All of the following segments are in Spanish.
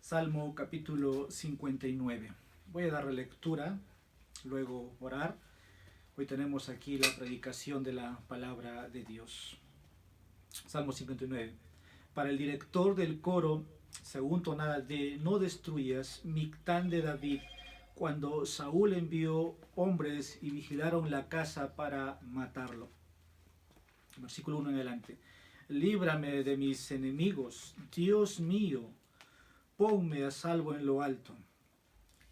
Salmo capítulo 59. Voy a dar lectura, luego orar. Hoy tenemos aquí la predicación de la palabra de Dios. Salmo 59. Para el director del coro, según tonada de No destruyas, Mictán de David, cuando Saúl envió hombres y vigilaron la casa para matarlo. Versículo 1 en adelante. Líbrame de mis enemigos, Dios mío, ponme a salvo en lo alto,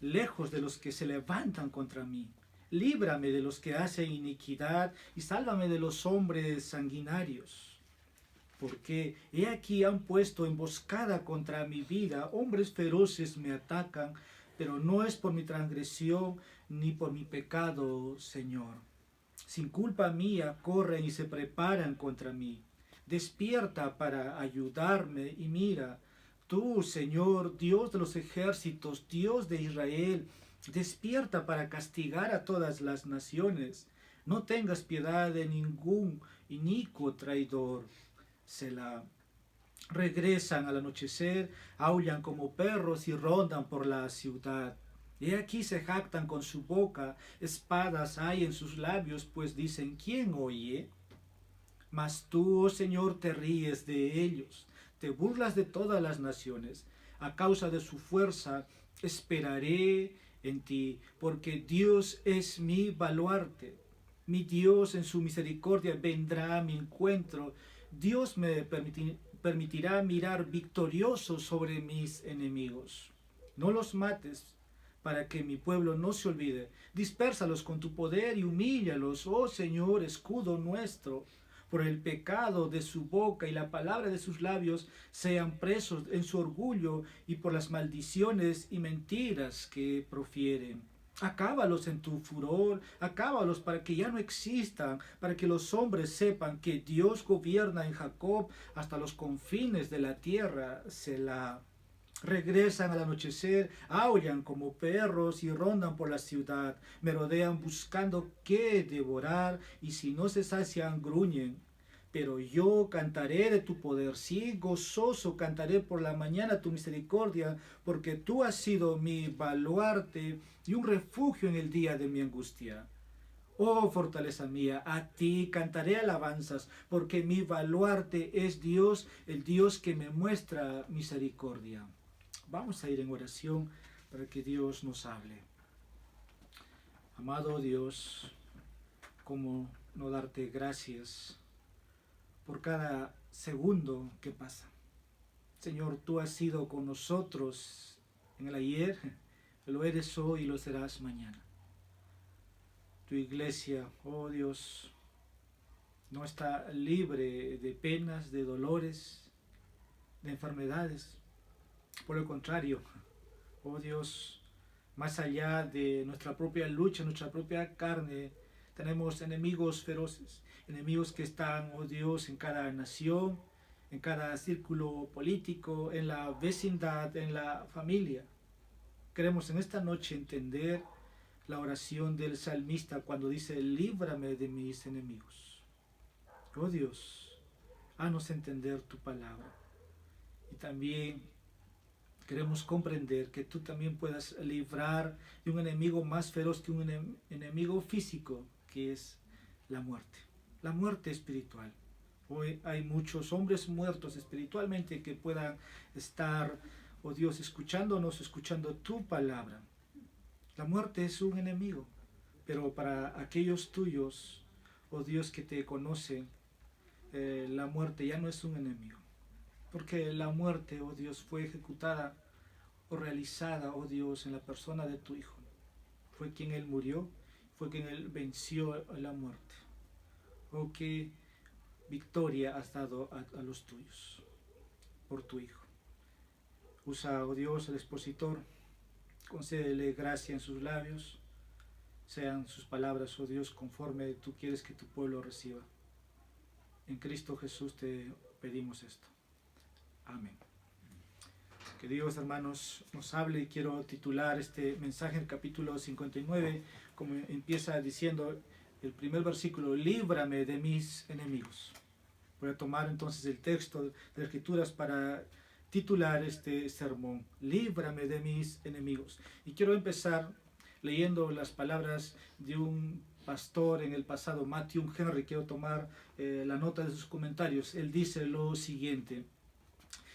lejos de los que se levantan contra mí. Líbrame de los que hacen iniquidad y sálvame de los hombres sanguinarios. Porque he aquí han puesto emboscada contra mi vida, hombres feroces me atacan, pero no es por mi transgresión ni por mi pecado, Señor. Sin culpa mía corren y se preparan contra mí. Despierta para ayudarme y mira, tú, Señor, Dios de los ejércitos, Dios de Israel, despierta para castigar a todas las naciones. No tengas piedad de ningún inicuo traidor. Selah. Regresan al anochecer, aullan como perros y rondan por la ciudad. Y aquí se jactan con su boca, espadas hay en sus labios, pues dicen, ¿quién oye? Mas tú, oh Señor, te ríes de ellos, te burlas de todas las naciones. A causa de su fuerza, esperaré en ti, porque Dios es mi baluarte. Mi Dios en su misericordia vendrá a mi encuentro. Dios me permitirá mirar victorioso sobre mis enemigos. No los mates, para que mi pueblo no se olvide. Dispérsalos con tu poder y humíllalos, oh Señor, escudo nuestro. Por el pecado de su boca y la palabra de sus labios sean presos en su orgullo y por las maldiciones y mentiras que profieren. Acábalos en tu furor, acábalos para que ya no existan, para que los hombres sepan que Dios gobierna en Jacob hasta los confines de la tierra. Selah. Regresan al anochecer, aullan como perros y rondan por la ciudad, merodean buscando qué devorar y si no se sacian gruñen. Pero yo cantaré de tu poder, sí, gozoso cantaré por la mañana tu misericordia, porque tú has sido mi baluarte y un refugio en el día de mi angustia. Oh fortaleza mía, a ti cantaré alabanzas, porque mi baluarte es Dios, el Dios que me muestra misericordia. Vamos a ir en oración para que Dios nos hable. Amado Dios, cómo no darte gracias por cada segundo que pasa. Señor, tú has sido con nosotros en el ayer, lo eres hoy y lo serás mañana. Tu iglesia, oh Dios, no está libre de penas, de dolores, de enfermedades. Por el contrario, oh Dios, más allá de nuestra propia lucha, nuestra propia carne, tenemos enemigos feroces, enemigos que están, oh Dios, en cada nación, en cada círculo político, en la vecindad, en la familia. Queremos en esta noche entender la oración del salmista cuando dice, líbrame de mis enemigos. Oh Dios, haznos entender tu palabra. Y también queremos comprender que tú también puedas librar de un enemigo más feroz que un enemigo físico, que es la muerte espiritual. Hoy hay muchos hombres muertos espiritualmente que puedan estar, oh Dios, escuchándonos, escuchando tu palabra. La muerte es un enemigo, pero para aquellos tuyos, oh Dios, que te conocen, la muerte ya no es un enemigo. Porque la muerte, oh Dios, fue ejecutada o realizada, oh Dios, en la persona de tu Hijo. Fue quien Él murió, fue quien Él venció la muerte. Oh, qué victoria has dado a los tuyos por tu Hijo. Usa, oh Dios, el expositor, concédele gracia en sus labios, sean sus palabras, oh Dios, conforme tú quieres que tu pueblo reciba. En Cristo Jesús te pedimos esto. Amén. Que Dios, hermanos, nos hable y quiero titular este mensaje en el capítulo 59, como empieza diciendo el primer versículo, líbrame de mis enemigos. Voy a tomar entonces el texto de las Escrituras para titular este sermón, Líbrame de mis enemigos. Y quiero empezar leyendo las palabras de un pastor en el pasado, Matthew Henry. Quiero tomar la nota de sus comentarios. Él dice lo siguiente: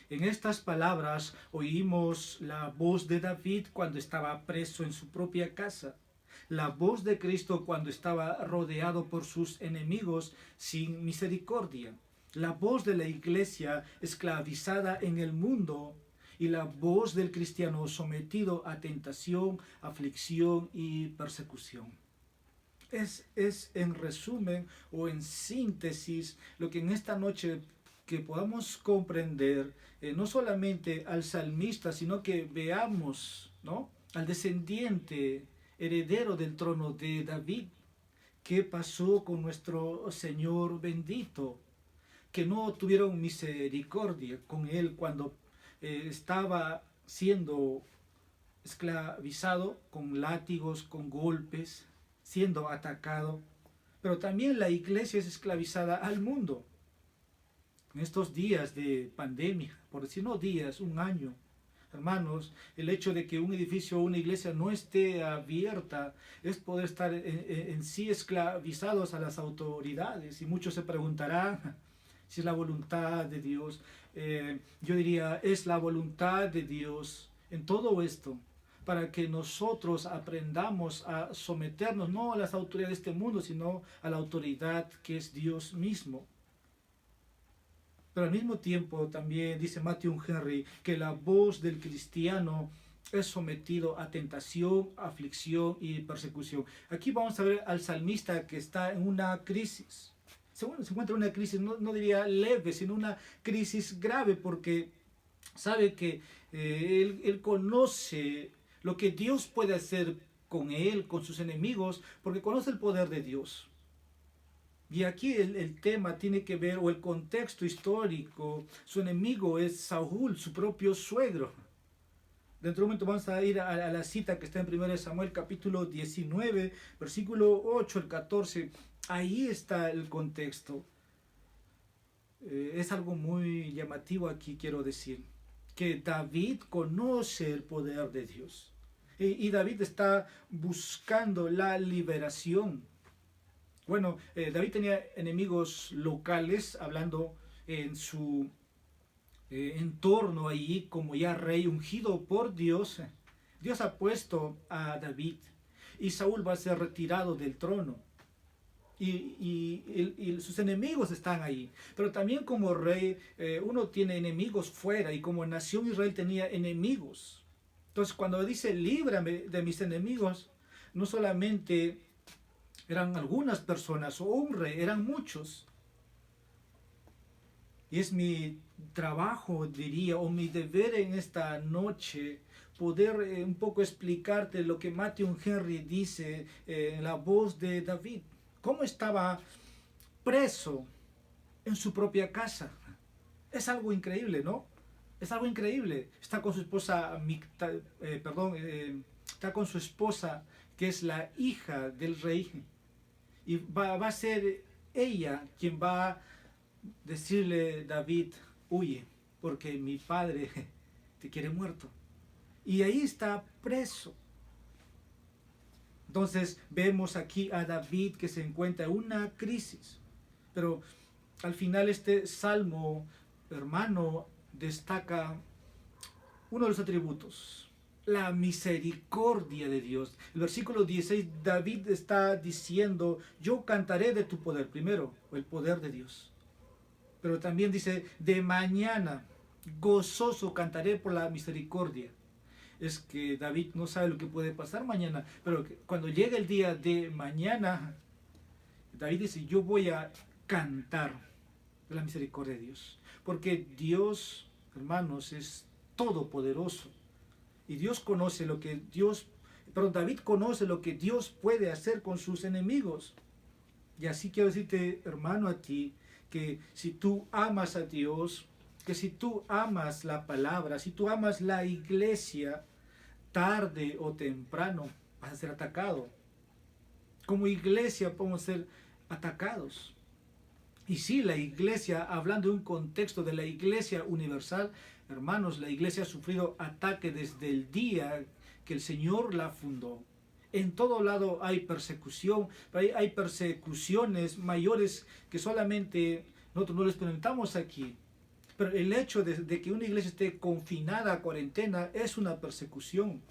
en estas palabras oímos la voz de David cuando estaba preso en su propia casa, la voz de Cristo cuando estaba rodeado por sus enemigos sin misericordia, la voz de la iglesia esclavizada en el mundo y la voz del cristiano sometido a tentación, aflicción y persecución. Es en resumen o en síntesis lo que en esta noche que podamos comprender, no solamente al salmista, sino que veamos, ¿no?, al descendiente heredero del trono de David, qué pasó con nuestro Señor bendito, que no tuvieron misericordia con él cuando estaba siendo esclavizado con látigos, con golpes, siendo atacado. Pero también la iglesia es esclavizada al mundo. En estos días de pandemia, por decir no días, un año, hermanos, el hecho de que un edificio o una iglesia no esté abierta es poder estar en sí esclavizados a las autoridades. Y muchos se preguntarán si es la voluntad de Dios. Yo diría, es la voluntad de Dios en todo esto, para que nosotros aprendamos a someternos no a las autoridades de este mundo, sino a la autoridad que es Dios mismo. Pero al mismo tiempo también dice Matthew Henry que la voz del cristiano es sometido a tentación, aflicción y persecución. Aquí vamos a ver al salmista que está en una crisis. Se encuentra en una crisis, no diría leve, sino una crisis grave, porque sabe que él conoce lo que Dios puede hacer con él, con sus enemigos, porque conoce el poder de Dios. Y aquí el tema tiene que ver, o el contexto histórico, su enemigo es Saúl, su propio suegro. Dentro de un momento vamos a ir a la cita que está en 1 Samuel capítulo 19, versículo 8 al 14. Ahí está el contexto. Es algo muy llamativo aquí, quiero decir, que David conoce el poder de Dios. Y David está buscando la liberación. Bueno, David tenía enemigos locales, hablando en su entorno allí como ya rey ungido por Dios. Dios ha puesto a David y Saúl va a ser retirado del trono. Y sus enemigos están ahí. Pero también como rey, uno tiene enemigos fuera, y como nación Israel tenía enemigos. Entonces cuando dice líbrame de mis enemigos, no solamente eran algunas personas o un rey, eran muchos. Y es mi trabajo, diría, o mi deber en esta noche, poder un poco explicarte lo que Matthew Henry dice en la voz de David. Cómo estaba preso en su propia casa. Es algo increíble, ¿no? Es algo increíble. Está con su esposa, está con su esposa, que es la hija del rey. Y va a ser ella quien va a decirle: David, huye, porque mi padre te quiere muerto. Y ahí está preso. Entonces vemos aquí a David que se encuentra en una crisis. Pero al final este salmo, hermano, destaca uno de los atributos: la misericordia de Dios. El versículo 16, David está diciendo: yo cantaré de tu poder. Primero, el poder de Dios. Pero también dice: de mañana, gozoso cantaré por la misericordia. Es que David no sabe lo que puede pasar mañana, pero cuando llegue el día de mañana, David dice: yo voy a cantar de la misericordia de Dios. Porque Dios, hermanos, es todopoderoso. Y Dios conoce lo que David conoce lo que Dios puede hacer con sus enemigos. Y así quiero decirte, hermano, a ti, que si tú amas a Dios, que si tú amas la palabra, si tú amas la iglesia, tarde o temprano vas a ser atacado. Como iglesia podemos ser atacados. Y sí, la iglesia, hablando de un contexto de la iglesia universal, Hermanos, la iglesia ha sufrido ataque desde el día que el Señor la fundó. En todo lado hay persecución, hay persecuciones mayores que solamente nosotros no lo experimentamos aquí. Pero el hecho de que una iglesia esté confinada a cuarentena es una persecución.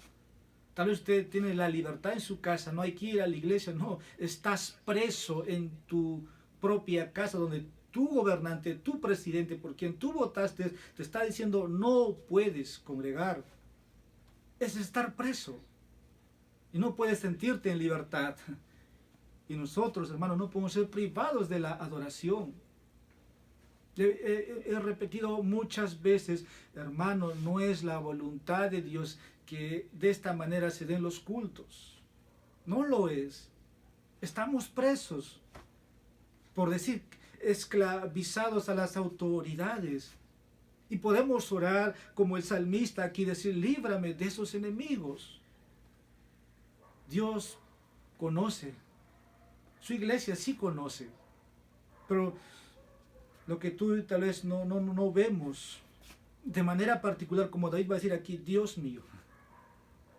Tal vez usted tiene la libertad en su casa, no hay que ir a la iglesia, no. Estás preso en tu propia casa donde tu gobernante, tu presidente, por quien tú votaste, te está diciendo no puedes congregar. Es estar preso. Y no puedes sentirte en libertad. Y nosotros, hermanos, no podemos ser privados de la adoración. He repetido muchas veces, hermano, no es la voluntad de Dios que de esta manera se den los cultos. No lo es. Estamos presos, por decir, esclavizados a las autoridades. Y podemos orar como el salmista aquí, decir, líbrame de esos enemigos. Dios conoce. Su iglesia sí conoce. Pero lo que tú tal vez no vemos de manera particular, como David va a decir aquí, Dios mío.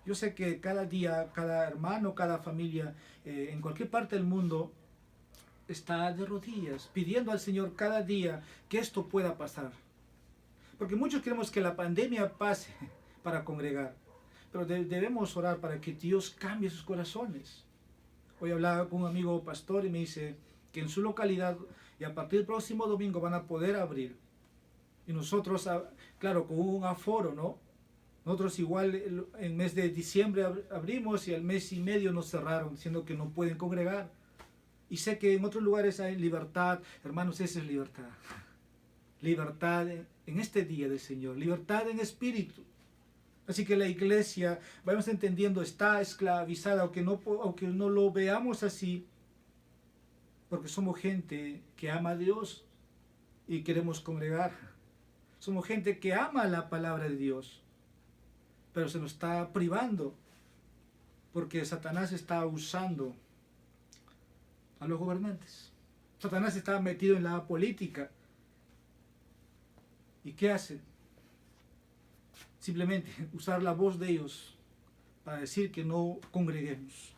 Yo sé que cada día, cada hermano, cada familia, en cualquier parte del mundo, está de rodillas, pidiendo al Señor cada día que esto pueda pasar. Porque muchos queremos que la pandemia pase para congregar, pero debemos orar para que Dios cambie sus corazones. Hoy hablaba con un amigo pastor y me dice que en su localidad y a partir del próximo domingo van a poder abrir. Y nosotros, claro, con un aforo, ¿no? Nosotros igual en el mes de diciembre abrimos y al mes y medio nos cerraron, diciendo que no pueden congregar. Y sé que en otros lugares hay libertad. Hermanos, esa es libertad. Libertad en este día del Señor. Libertad en espíritu. Así que la iglesia, vamos entendiendo, está esclavizada, aunque no lo veamos así, porque somos gente que ama a Dios y queremos congregar. Somos gente que ama la palabra de Dios, pero se nos está privando, porque Satanás está usando a los gobernantes. Satanás está metido en la política. ¿Y qué hace? Simplemente usar la voz de ellos para decir que no congreguemos.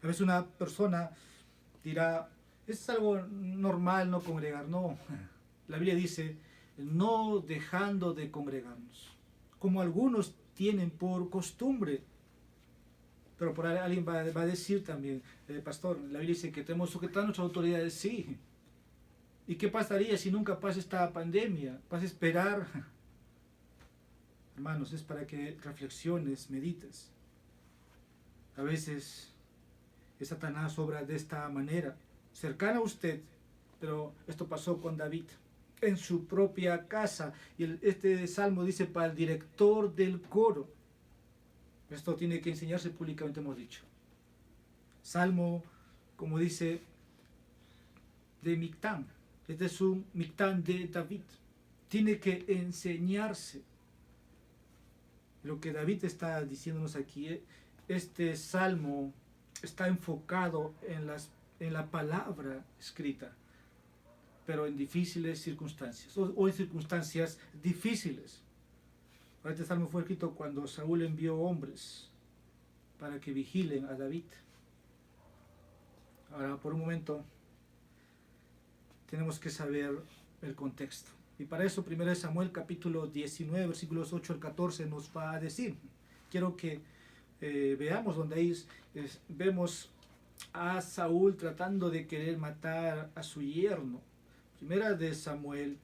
A veces una persona dirá, es algo normal no congregar. No, la Biblia dice, no dejando de congregarnos, como algunos tienen por costumbre. Pero por ahí alguien va a decir también, pastor, la Biblia dice que tenemos que sujetar nuestras autoridades, sí. ¿Y qué pasaría si nunca pasa esta pandemia? ¿Vas a esperar? Hermanos, es para que reflexiones, medites. A veces Satanás obra de esta manera, cercana a usted, pero esto pasó con David en su propia casa. Y este salmo dice para el director del coro. Esto tiene que enseñarse públicamente, hemos dicho. Salmo, como dice, de Mictán. Este es un Mictán de David. Tiene que enseñarse. Lo que David está diciéndonos aquí, este salmo está enfocado en la palabra escrita, pero en difíciles circunstancias, o en circunstancias difíciles. Este salmo fue escrito cuando Saúl envió hombres para que vigilen a David. Ahora, por un momento, tenemos que saber el contexto. Y para eso, 1 Samuel capítulo 19, versículos 8 al 14 nos va a decir. Quiero que veamos donde ahí vemos a Saúl tratando de querer matar a su yerno. 1 Samuel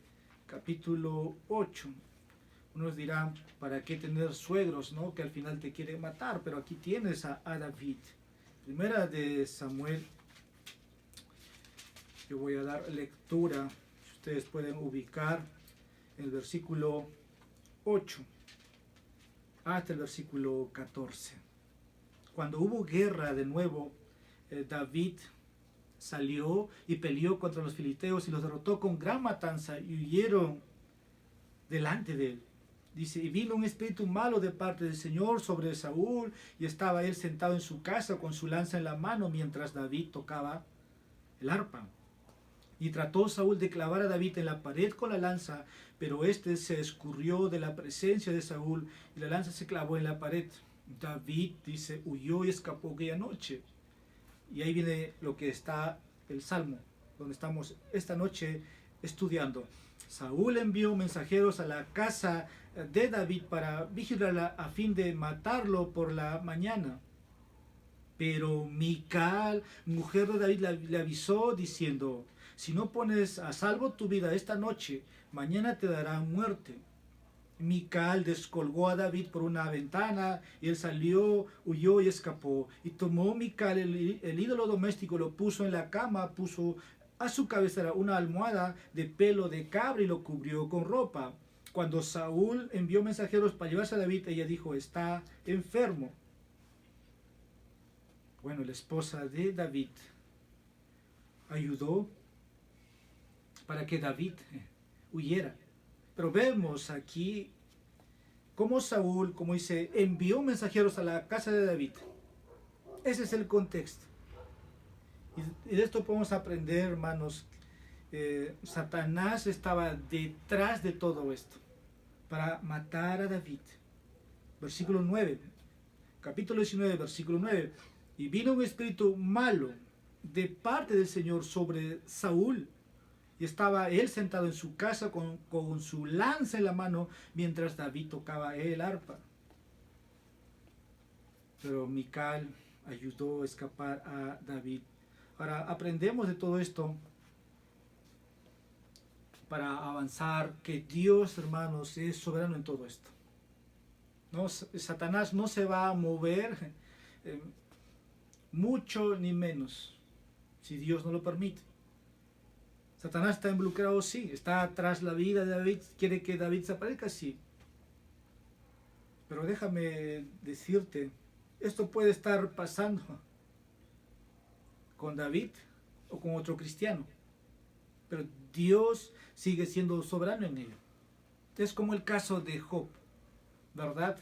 capítulo 8. Unos dirán, ¿para qué tener suegros, no? Que al final te quieren matar, pero aquí tienes a David. 1 Samuel, yo voy a dar lectura. Ustedes pueden ubicar el versículo 8 hasta el versículo 14. Cuando hubo guerra de nuevo, David salió y peleó contra los filisteos y los derrotó con gran matanza y huyeron delante de él. Dice, y vino un espíritu malo de parte del Señor sobre Saúl y estaba él sentado en su casa con su lanza en la mano mientras David tocaba el arpa. Y trató Saúl de clavar a David en la pared con la lanza, pero éste se escurrió de la presencia de Saúl y la lanza se clavó en la pared. David, dice, huyó y escapó aquella noche. Y ahí viene lo que está el Salmo, donde estamos esta noche estudiando. Saúl envió mensajeros a la casa de David para vigilarla a fin de matarlo por la mañana. Pero Mical, mujer de David, le avisó diciendo: si no pones a salvo tu vida esta noche, mañana te dará muerte. Mical descolgó a David por una ventana y él salió, huyó y escapó. Y tomó Mical el ídolo doméstico, lo puso en la cama, puso a su cabecera una almohada de pelo de cabra y lo cubrió con ropa. Cuando Saúl envió mensajeros para llevarse a David, ella dijo: está enfermo. Bueno, la esposa de David ayudó para que David huyera. Pero vemos aquí cómo Saúl, como dice, envió mensajeros a la casa de David. Ese es el contexto. Y de esto podemos aprender, hermanos, Satanás estaba detrás de todo esto para matar a David. Versículo 9, capítulo 19, versículo 9. Y vino un espíritu malo de parte del Señor sobre Saúl. Y estaba él sentado en su casa con su lanza en la mano mientras David tocaba el arpa. Pero Mical ayudó a escapar a David. Ahora aprendemos de todo esto para avanzar que Dios, hermanos, es soberano en todo esto. No, Satanás no se va a mover mucho ni menos si Dios no lo permite. Satanás está involucrado, sí, está tras la vida de David, quiere que David se aparezca, sí. Pero déjame decirte, esto puede estar pasando con David o con otro cristiano, pero Dios sigue siendo soberano en ello. Es como el caso de Job, ¿verdad?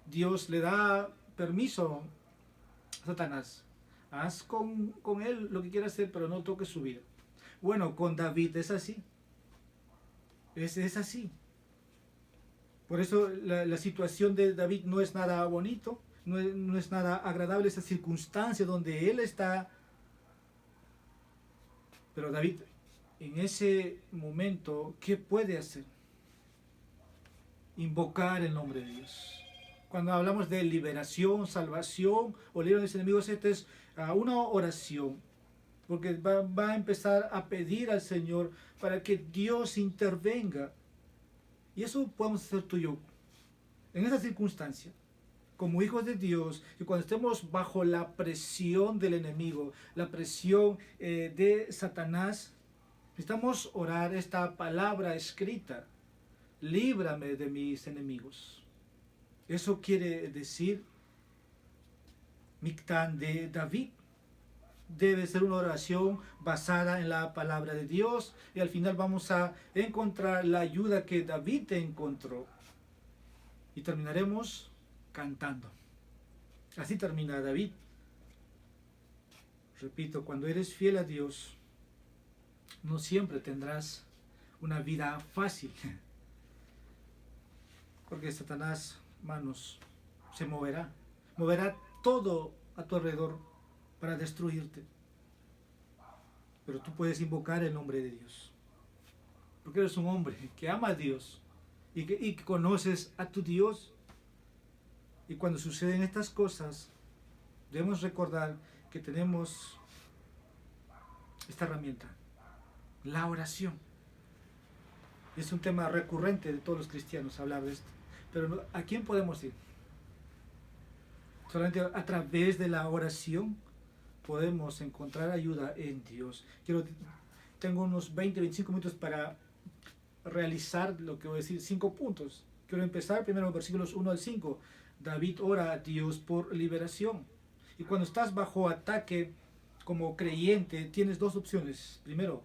Dios le da permiso a Satanás: haz con él lo que quieras hacer, pero no toques su vida. Bueno, con David es así. Es así. Por eso la situación de David no es nada bonito, no es nada agradable esa circunstancia donde él está. Pero David, en ese momento, ¿qué puede hacer? Invocar el nombre de Dios. Cuando hablamos de liberación, salvación o liberación de los enemigos, esta es una oración. Porque va a empezar a pedir al Señor para que Dios intervenga. Y eso podemos hacer tú y yo. En esa circunstancia, como hijos de Dios, y cuando estemos bajo la presión del enemigo, la presión de Satanás, necesitamos orar esta palabra escrita: líbrame de mis enemigos. Eso quiere decir, Mictán de David. Debe ser una oración basada en la palabra de Dios, y al final vamos a encontrar la ayuda que David encontró. Y terminaremos cantando. Así termina David. Repito, cuando eres fiel a Dios, no siempre tendrás una vida fácil. Porque Satanás, hermanos, se moverá. Moverá todo a tu alrededor para destruirte. Pero tú puedes invocar el nombre de Dios. Porque eres un hombre que ama a Dios y que conoces a tu Dios. Y cuando suceden estas cosas, debemos recordar que tenemos esta herramienta: la oración. Es un tema recurrente de todos los cristianos hablar de esto. Pero ¿a quién podemos ir? Solamente a través de la oración podemos encontrar ayuda en Dios. Tengo unos 20-25 minutos para realizar lo que voy a decir, 5 puntos. Quiero empezar primero versículos 1 al 5. David ora a Dios por liberación. Y cuando estás bajo ataque como creyente, tienes dos opciones. Primero,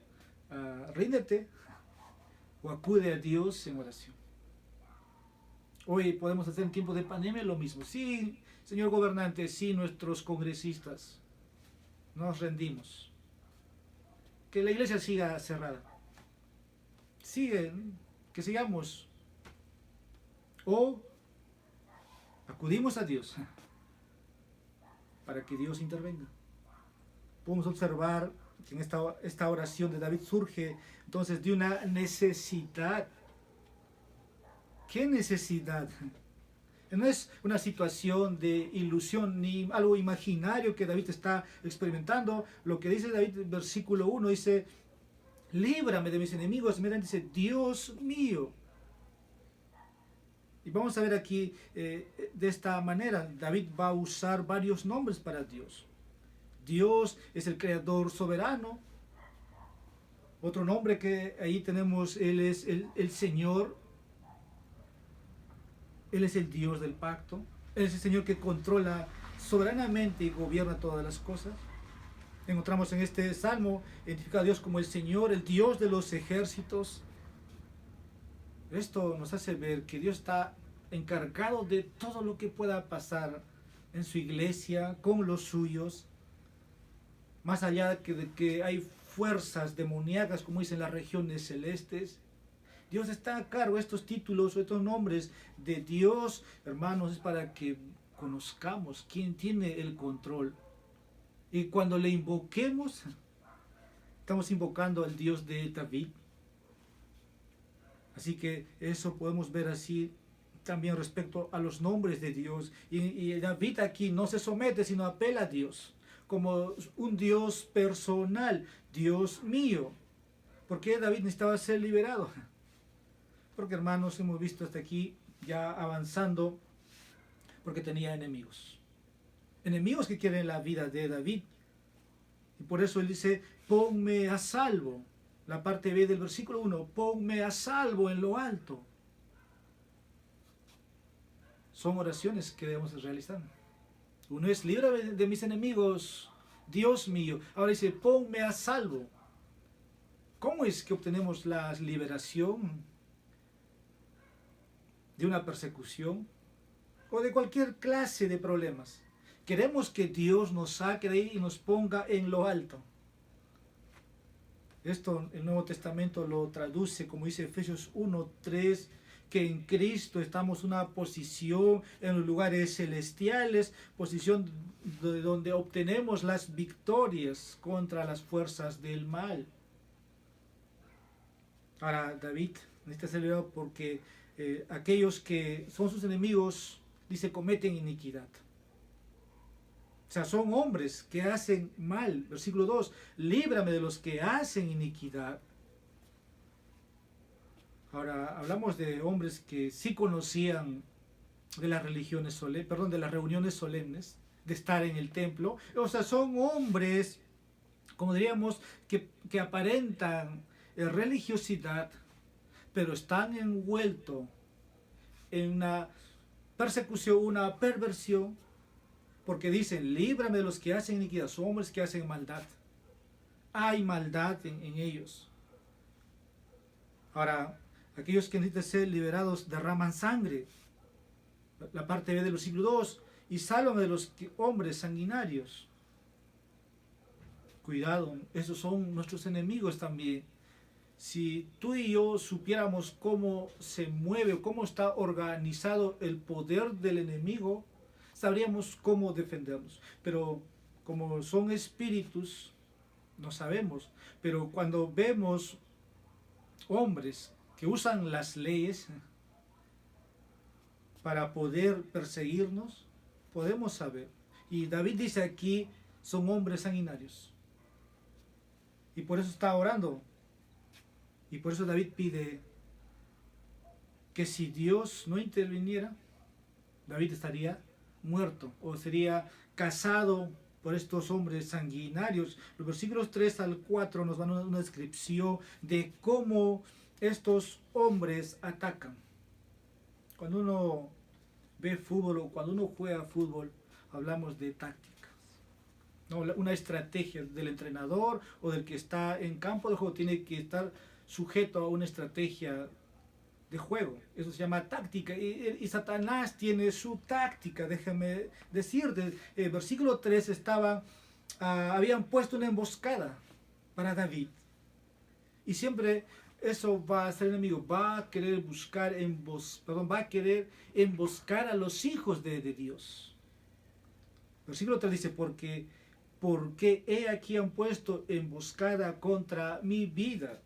ríndete o acude a Dios en oración. Hoy podemos hacer en tiempo de pandemia lo mismo. Sí, señor gobernante, sí, nuestros congresistas, nos rendimos. que la iglesia siga cerrada. Que sigamos. O acudimos a Dios para que Dios intervenga. Podemos observar que en esta oración de David surge entonces de una necesidad. ¿Qué necesidad? No es una situación de ilusión ni algo imaginario que David está experimentando. Lo que dice David, versículo 1, dice: líbrame de mis enemigos. Miren, dice: Dios mío. Y vamos a ver aquí de esta manera, David va a usar varios nombres para Dios. Dios es el creador soberano. Otro nombre que ahí tenemos, Él es el Señor. Él es el Dios del pacto. Él es el Señor que controla soberanamente y gobierna todas las cosas. Encontramos en este salmo identificado a Dios como el Señor, el Dios de los ejércitos. Esto nos hace ver que Dios está encargado de todo lo que pueda pasar en su iglesia, con los suyos. Más allá de que hay fuerzas demoníacas, como dicen las regiones celestes, Dios está a cargo. Estos títulos o estos nombres de Dios, hermanos, es para que conozcamos quién tiene el control. Y cuando le invoquemos, estamos invocando al Dios de David. Así que eso podemos ver así también respecto a los nombres de Dios. Y David aquí no se somete, sino apela a Dios como un Dios personal, Dios mío. ¿Por qué David necesitaba ser liberado? Porque, hermanos, hemos visto hasta aquí ya avanzando, porque tenía enemigos. Enemigos que quieren la vida de David. Y por eso él dice: ponme a salvo. La parte B del versículo 1, ponme a salvo en lo alto. Son oraciones que debemos realizar. Uno es: líbrame de mis enemigos, Dios mío. Ahora dice: ponme a salvo. ¿Cómo es que obtenemos la liberación de una persecución o de cualquier clase de problemas? Queremos que Dios nos saque de ahí y nos ponga en lo alto. Esto el Nuevo Testamento lo traduce, como dice Efesios 1:3, que en Cristo estamos en una posición en los lugares celestiales, posición de donde obtenemos las victorias contra las fuerzas del mal. Ahora, David necesita ser liberado porque aquellos que son sus enemigos, dice, cometen iniquidad. O sea, son hombres que hacen mal. Versículo 2, líbrame de los que hacen iniquidad. Ahora, hablamos de hombres que sí conocían de las religiones de las reuniones solemnes, de estar en el templo. O sea, son hombres, como diríamos, que aparentan religiosidad, pero están envueltos en una persecución, una perversión, porque dicen: líbrame de los que hacen iniquidad. Son hombres que hacen maldad. Hay maldad en ellos. Ahora, aquellos que necesitan ser liberados derraman sangre. La parte B del versículo 2, y sálvame de los hombres sanguinarios. Cuidado, esos son nuestros enemigos también. Si tú y yo supiéramos cómo se mueve o cómo está organizado el poder del enemigo, sabríamos cómo defendernos. Pero como son espíritus, no sabemos. Pero cuando vemos hombres que usan las leyes para poder perseguirnos, podemos saber. Y David dice aquí: son hombres sanguinarios. Y por eso está orando. Y por eso David pide que si Dios no interviniera, David estaría muerto o sería cazado por estos hombres sanguinarios. Los versículos 3 al 4 nos dan una descripción de cómo estos hombres atacan. Cuando uno ve fútbol o cuando uno juega fútbol, hablamos de tácticas, ¿no? Una estrategia del entrenador o del que está en campo de juego tiene que estar sujeto a una estrategia de juego. Eso se llama táctica. Y Satanás tiene su táctica. Déjame decirte, versículo 3 habían puesto una emboscada para David. Y siempre eso va a ser enemigo, va a querer va a querer emboscar a los hijos de Dios. Versículo 3 dice, porque he aquí han puesto emboscada contra mi vida.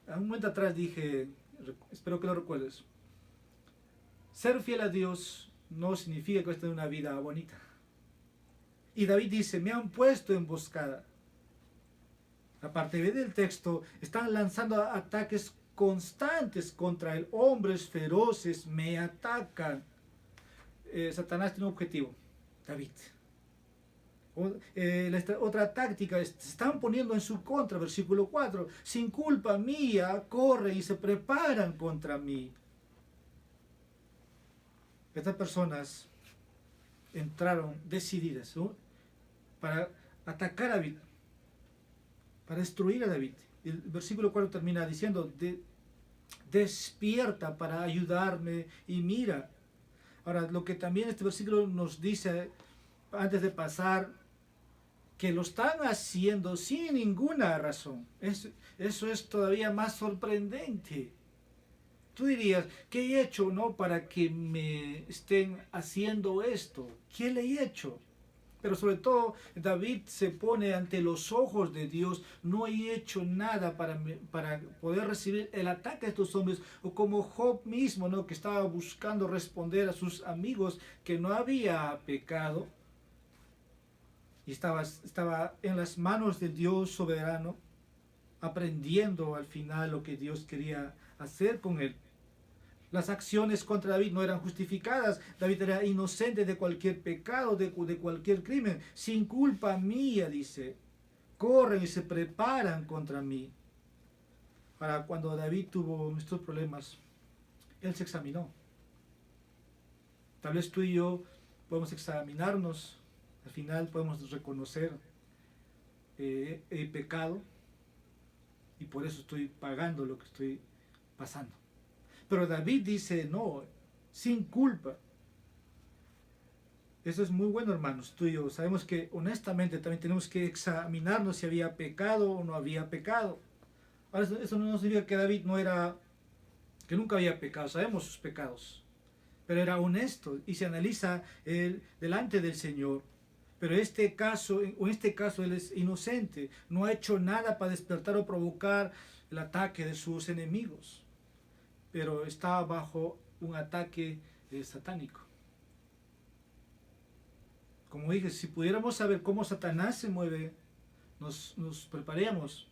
A un momento atrás dije, espero que lo recuerdes, ser fiel a Dios no significa que vas a tener una vida bonita. Y David dice, me han puesto emboscada. La parte B del texto, están lanzando ataques constantes contra él. Hombres feroces me atacan. Satanás tiene un objetivo, David. Otra táctica, se están poniendo en su contra, versículo 4. Sin culpa mía, corren y se preparan contra mí. Estas personas entraron decididas, ¿no?, para atacar a David, para destruir a David. El versículo 4 termina diciendo, despierta para ayudarme y mira. Ahora, lo que también este versículo nos dice, antes de pasar, que lo están haciendo sin ninguna razón. Eso es todavía más sorprendente. Tú dirías, ¿qué he hecho, no, para que me estén haciendo esto? ¿Qué le he hecho? Pero sobre todo, David se pone ante los ojos de Dios. No he hecho nada para poder recibir el ataque de estos hombres. O como Job mismo, ¿no?, que estaba buscando responder a sus amigos que no había pecado. Y estaba en las manos de Dios soberano, aprendiendo al final lo que Dios quería hacer con él. Las acciones contra David no eran justificadas. David era inocente de cualquier pecado, de cualquier crimen. Sin culpa mía, dice. Corren y se preparan contra mí. Para cuando David tuvo estos problemas, él se examinó. Tal vez tú y yo podemos examinarnos. Al final podemos reconocer, he pecado y por eso estoy pagando lo que estoy pasando. Pero David dice, no, sin culpa. Eso es muy bueno, hermanos. Tú y yo sabemos que honestamente también tenemos que examinarnos si había pecado o no había pecado. Ahora, eso no significa que David que nunca había pecado. Sabemos sus pecados. Pero era honesto y se analiza delante del Señor. Pero en este caso él es inocente. No ha hecho nada para despertar o provocar el ataque de sus enemigos. Pero está bajo un ataque satánico. Como dije, si pudiéramos saber cómo Satanás se mueve, nos prepararíamos.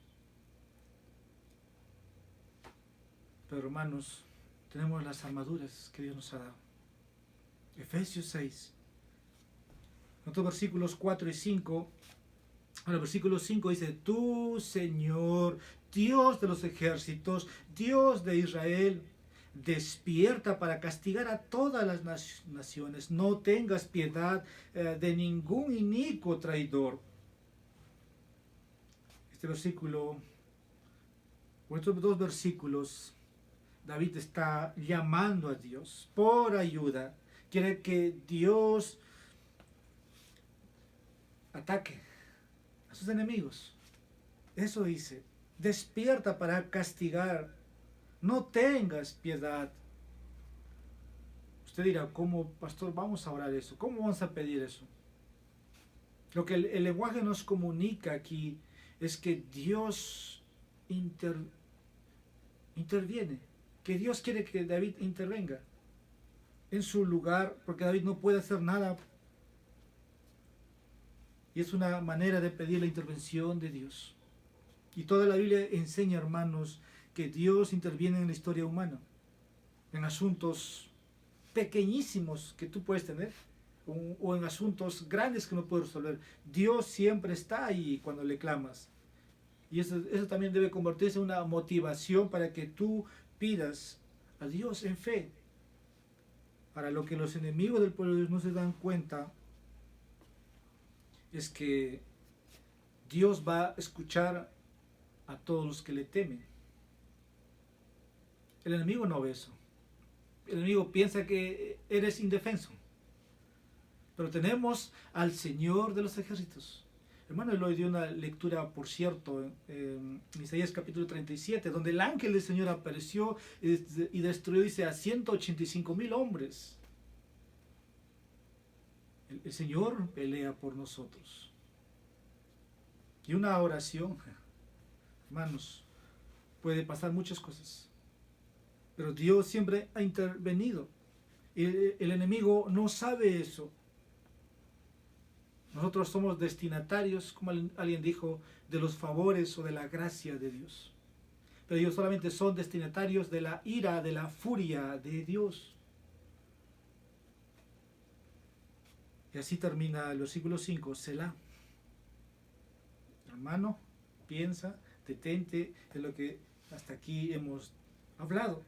Pero hermanos, tenemos las armaduras que Dios nos ha dado. Efesios 6. Otros versículos 4 y 5. El versículo 5 dice, tú, Señor, Dios de los ejércitos, Dios de Israel, despierta para castigar a todas las naciones. No tengas piedad de ningún inicuo traidor. Este versículo, o estos dos versículos, David está llamando a Dios por ayuda. Quiere que Dios ataque a sus enemigos. Eso dice, despierta para castigar. No tengas piedad. Usted dirá, ¿cómo, pastor, vamos a orar eso? ¿Cómo vamos a pedir eso? Lo que el lenguaje nos comunica aquí es que Dios interviene. Que Dios quiere que David intervenga en su lugar, porque David no puede hacer nada. Y es una manera de pedir la intervención de Dios. Y toda la Biblia enseña, hermanos, que Dios interviene en la historia humana, en asuntos pequeñísimos que tú puedes tener, o en asuntos grandes que no puedes resolver. Dios siempre está ahí cuando le clamas. Y eso también debe convertirse en una motivación para que tú pidas a Dios en fe. Para lo que los enemigos del pueblo de Dios no se dan cuenta es que Dios va a escuchar a todos los que le temen. El enemigo no ve eso. El enemigo piensa que eres indefenso. Pero tenemos al Señor de los ejércitos. Hermano Eloy dio una lectura, por cierto, en Isaías capítulo 37, donde el ángel del Señor apareció y destruyó, dice, a 185,000 hombres. El Señor pelea por nosotros. Y una oración, hermanos, puede pasar muchas cosas. Pero Dios siempre ha intervenido. El enemigo no sabe eso. Nosotros somos destinatarios, como alguien dijo, de los favores o de la gracia de Dios. Pero ellos solamente son destinatarios de la ira, de la furia de Dios. Y así termina el versículo 5, Selah. Hermano, piensa, detente en lo que hasta aquí hemos hablado.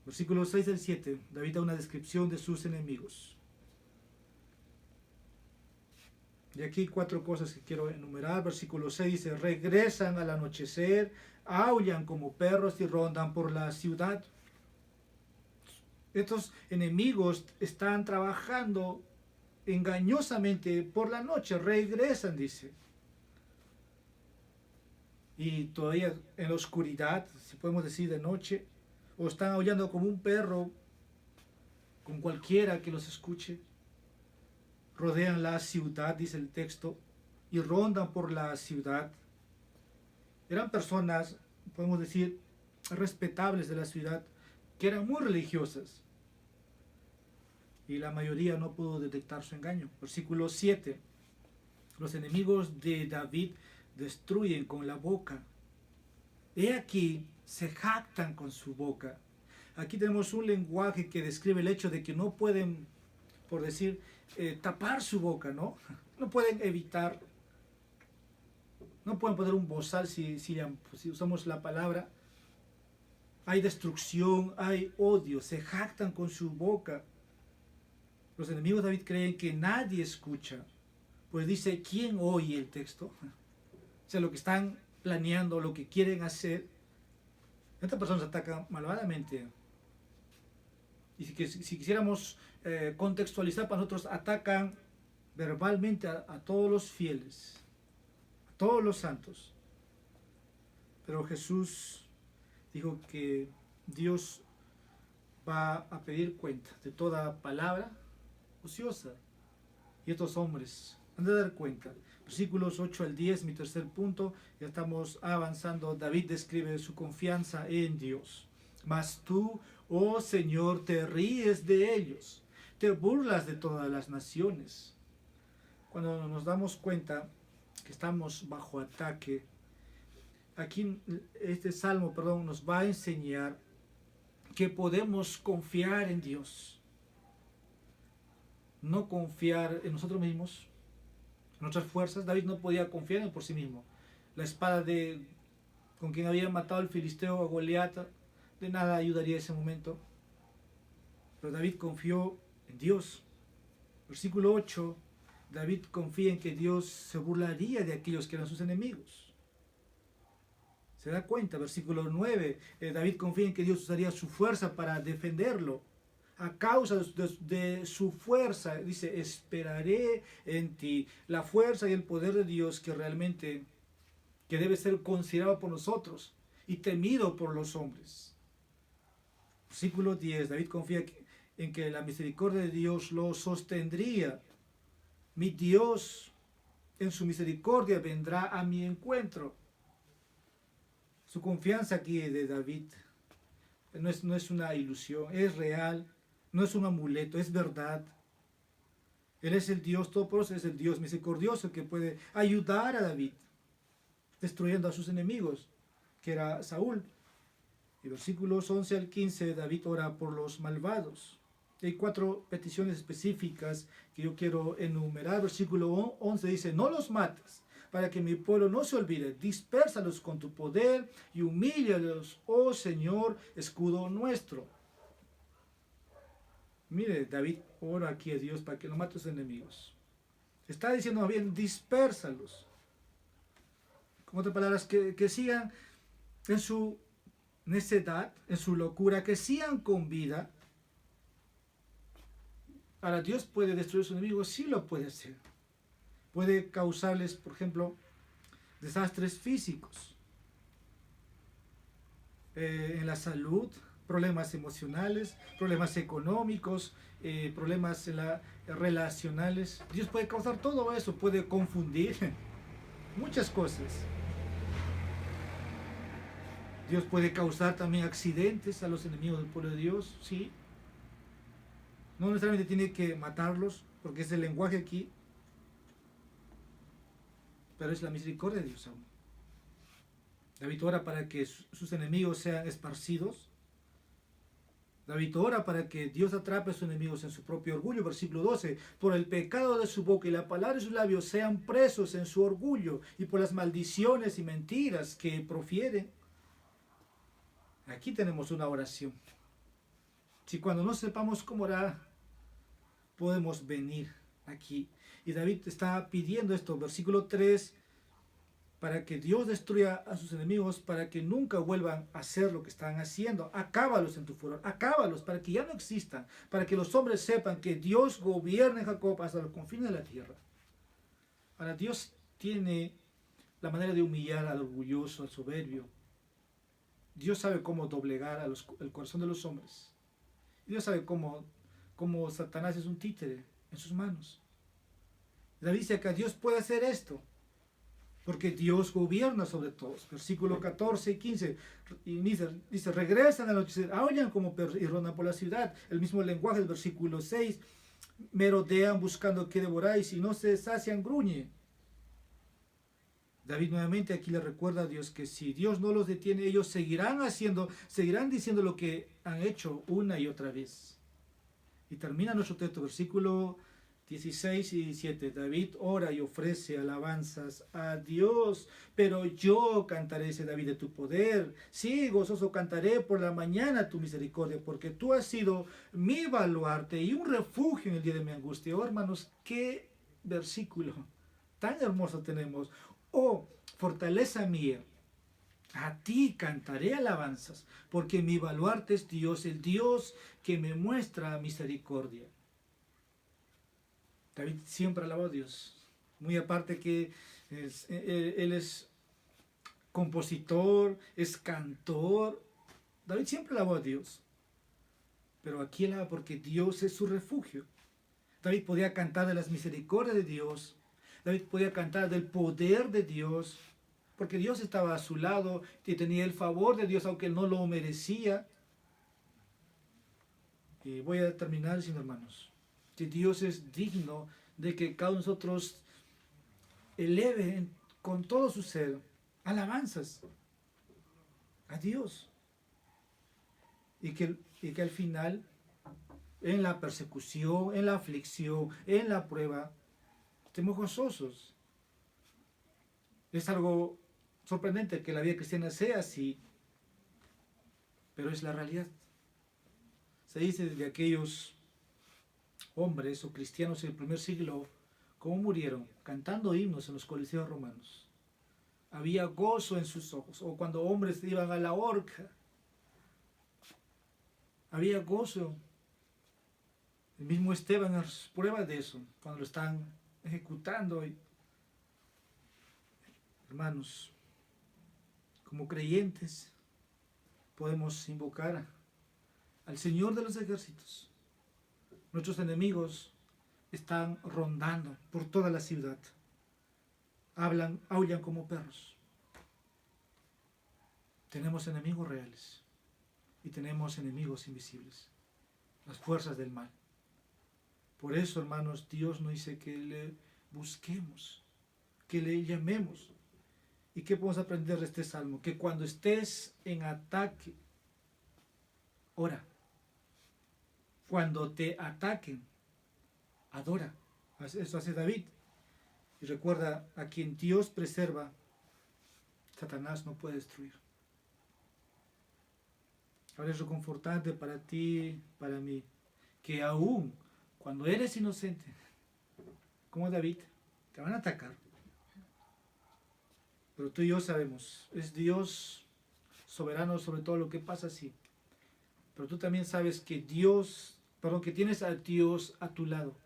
Versículos 6 al 7, David da una descripción de sus enemigos. Y aquí 4 cosas que quiero enumerar. Versículo 6 dice, regresan al anochecer, aullan como perros y rondan por la ciudad. Estos enemigos están trabajando engañosamente por la noche, regresan, dice. Y todavía en la oscuridad, si podemos decir de noche, o están aullando como un perro con cualquiera que los escuche. Rodean la ciudad, dice el texto, y rondan por la ciudad. Eran personas, podemos decir, respetables de la ciudad, que eran muy religiosas. Y la mayoría no pudo detectar su engaño. Versículo 7. Los enemigos de David destruyen con la boca. He aquí, se jactan con su boca. Aquí tenemos un lenguaje que describe el hecho de que no pueden, por decir, tapar su boca, ¿no? No pueden evitar, no pueden poner un bozal si usamos la palabra. Hay destrucción, hay odio, se jactan con su boca. Los enemigos de David creen que nadie escucha, pues dice, ¿quién oye el texto? O sea, lo que están planeando, lo que quieren hacer. Estas personas atacan malvadamente. Y si quisiéramos contextualizar para nosotros, atacan verbalmente a todos los fieles, a todos los santos. Pero Jesús dijo que Dios va a pedir cuenta de toda palabra ociosa. Y estos hombres han de dar cuenta. Versículos 8 al 10, mi tercer punto, ya estamos avanzando. David describe su confianza en Dios. Mas tú, oh Señor, te ríes de ellos, te burlas de todas las naciones. Cuando nos damos cuenta que estamos bajo ataque, aquí este salmo, nos va a enseñar que podemos confiar en Dios. No confiar en nosotros mismos, en nuestras fuerzas. David no podía confiar en por sí mismo. La espada con quien había matado al filisteo a Goliat, de nada ayudaría en ese momento. Pero David confió en Dios. Versículo 8, David confía en que Dios se burlaría de aquellos que eran sus enemigos. Se da cuenta, versículo 9, David confía en que Dios usaría su fuerza para defenderlo. A causa de su fuerza, dice, esperaré en ti. La fuerza y el poder de Dios que realmente que debe ser considerado por nosotros y temido por los hombres. Versículo 10, David confía en que la misericordia de Dios lo sostendría. Mi Dios en su misericordia vendrá a mi encuentro. Su confianza aquí de David no es una ilusión, es real, no es un amuleto, es verdad. Él es el Dios todopoderoso, es el Dios misericordioso que puede ayudar a David, destruyendo a sus enemigos, que era Saúl. Y versículos 11 al 15, David ora por los malvados. Hay 4 peticiones específicas que yo quiero enumerar. Versículo 11 dice, no los mates, para que mi pueblo no se olvide. Dispérsalos con tu poder y humíllalos, oh Señor, escudo nuestro. Mire, David ora aquí a Dios para que no mate a sus enemigos. Está diciendo bien, dispérsalos. Con otras palabras, que sigan en su necedad, en su locura, que sigan con vida. Ahora, Dios puede destruir a sus enemigos, sí lo puede hacer. puede causarles, por ejemplo, desastres físicos, en la salud, problemas emocionales, problemas económicos, problemas relacionales. Dios puede causar todo eso, puede confundir muchas cosas. Dios puede causar también accidentes a los enemigos del pueblo de Dios, sí. No necesariamente tiene que matarlos, porque es el lenguaje aquí, pero es la misericordia de Dios aún. David ora para que sus enemigos sean esparcidos. David ora para que Dios atrape a sus enemigos en su propio orgullo. Versículo 12. Por el pecado de su boca y la palabra de sus labios sean presos en su orgullo y por las maldiciones y mentiras que profieren. Aquí tenemos una oración. Si cuando no sepamos cómo orar, podemos venir aquí. Y David está pidiendo esto, versículo 3, para que Dios destruya a sus enemigos, para que nunca vuelvan a hacer lo que están haciendo. Acábalos en tu furor, acábalos para que ya no existan, para que los hombres sepan que Dios gobierna en Jacob hasta los confines de la tierra. Ahora, Dios tiene la manera de humillar al orgulloso, al soberbio. Dios sabe cómo doblegar el corazón de los hombres. Dios sabe cómo Satanás es un títere en sus manos. David dice que Dios puede hacer esto, porque Dios gobierna sobre todos. Versículo 14 y 15. Y dice, regresan al anochecer, aullan como perros y rondan por la ciudad. El mismo lenguaje del versículo 6. Merodean buscando que devoráis y no se sacian, gruñe. David nuevamente aquí le recuerda a Dios que si Dios no los detiene, ellos seguirán diciendo lo que han hecho una y otra vez. Y termina nuestro texto, versículo 16 y 17. David ora y ofrece alabanzas a Dios. Pero yo cantaré, dice David, de tu poder. Sí, gozoso cantaré por la mañana tu misericordia, porque tú has sido mi baluarte y un refugio en el día de mi angustia. Oh, hermanos, qué versículo tan hermoso tenemos. Oh, fortaleza mía, a ti cantaré alabanzas, porque mi baluarte es Dios, el Dios que me muestra misericordia. David siempre alabó a Dios. Muy aparte que él es compositor, es cantor. David siempre alabó a Dios. Pero aquí alaba porque Dios es su refugio. David podía cantar de las misericordias de Dios. David podía cantar del poder de Dios, porque Dios estaba a su lado y tenía el favor de Dios, aunque él no lo merecía. Y voy a terminar diciendo, hermanos, que Dios es digno de que cada uno de nosotros eleve con todo su ser alabanzas a Dios. Y que al final, en la persecución, en la aflicción, en la prueba, estemos gozosos. Es algo sorprendente que la vida cristiana sea así, pero es la realidad. Se dice de aquellos hombres o cristianos en el primer siglo, cómo murieron, cantando himnos en los coliseos romanos. Había gozo en sus ojos, o cuando hombres iban a la horca, había gozo. El mismo Esteban es prueba de eso, cuando lo están ejecutando. Hermanos, como creyentes, podemos invocar al Señor de los ejércitos. Nuestros enemigos están rondando por toda la ciudad. Aullan como perros. Tenemos enemigos reales y tenemos enemigos invisibles, las fuerzas del mal. Por eso, hermanos, Dios nos dice que le busquemos, que le llamemos. ¿Y qué podemos aprender de este salmo? Que cuando estés en ataque, ora. Cuando te ataquen, adora. Eso hace David. Y recuerda, a quien Dios preserva, Satanás no puede destruir. Ahora es reconfortante para ti, para mí, que aún cuando eres inocente, como David, te van a atacar. Pero tú y yo sabemos, es Dios soberano sobre todo lo que pasa así. Pero tú también sabes que que tienes a Dios a tu lado.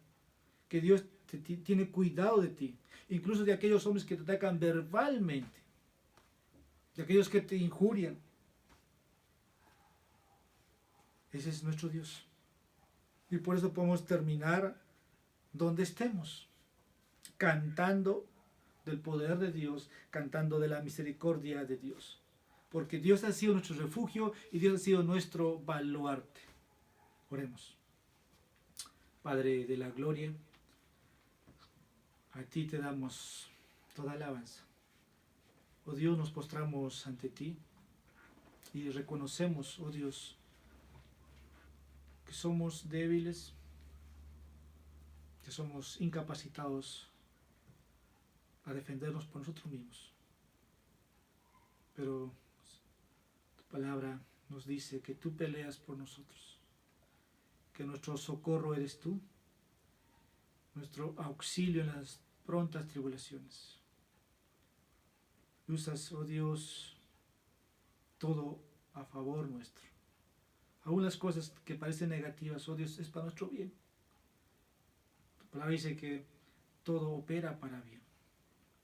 Que Dios tiene cuidado de ti, incluso de aquellos hombres que te atacan verbalmente, de aquellos que te injurian. Ese es nuestro Dios. Y por eso podemos terminar donde estemos, cantando del poder de Dios, cantando de la misericordia de Dios. Porque Dios ha sido nuestro refugio y Dios ha sido nuestro baluarte. Oremos. Padre de la gloria, a ti te damos toda alabanza. Oh Dios, nos postramos ante ti y reconocemos, oh Dios, que somos débiles, que somos incapacitados a defendernos por nosotros mismos. Pero tu palabra nos dice que tú peleas por nosotros, que nuestro socorro eres tú, nuestro auxilio en las prontas tribulaciones. Usas, oh Dios, todo a favor nuestro. Aún las cosas que parecen negativas, oh Dios, es para nuestro bien. Tu palabra dice que todo opera para bien.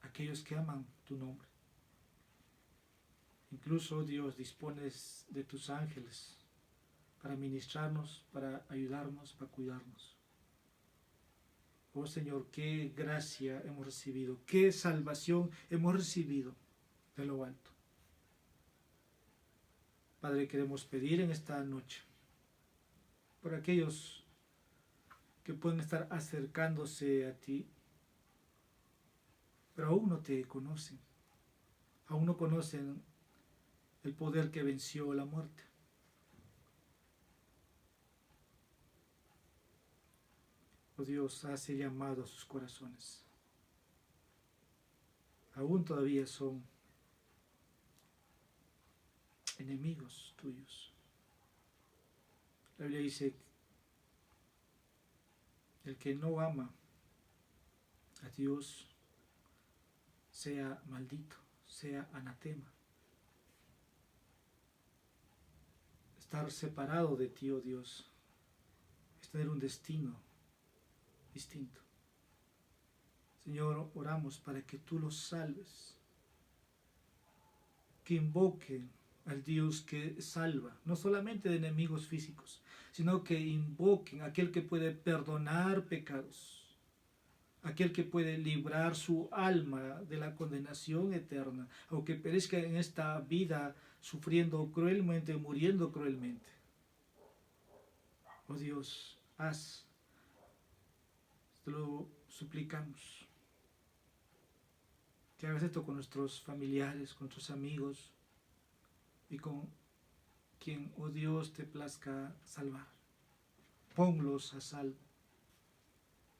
Aquellos que aman tu nombre. Incluso, oh Dios, dispones de tus ángeles para ministrarnos, para ayudarnos, para cuidarnos. Oh Señor, qué gracia hemos recibido, qué salvación hemos recibido de lo alto. Padre, queremos pedir en esta noche por aquellos que pueden estar acercándose a ti, pero aún no te conocen, aún no conocen el poder que venció la muerte. Oh Dios, hace llamado a sus corazones. Aún todavía son enemigos tuyos. La Biblia dice, el que no ama a Dios sea maldito, sea anatema. Estar separado de ti, oh Dios, es tener un destino distinto. Señor, oramos para que tú los salves, que invoquen al Dios que salva, no solamente de enemigos físicos, sino que invoquen a aquel que puede perdonar pecados, aquel que puede librar su alma de la condenación eterna, aunque perezca en esta vida sufriendo cruelmente, muriendo cruelmente. Oh Dios, haz, te lo suplicamos, que hagas esto con nuestros familiares, con nuestros amigos y con quien, oh Dios, te plazca salvar. Ponlos a salvo,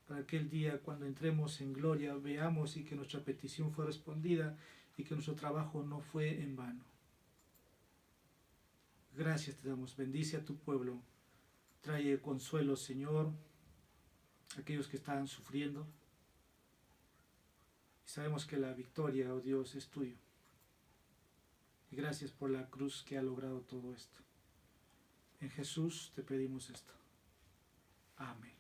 para aquel día cuando entremos en gloria veamos y que nuestra petición fue respondida y que nuestro trabajo no fue en vano. Gracias te damos, bendice a tu pueblo, trae consuelo, Señor, a aquellos que están sufriendo. Y sabemos que la victoria, oh Dios, es tuyo. Y gracias por la cruz que ha logrado todo esto. En Jesús te pedimos esto. Amén.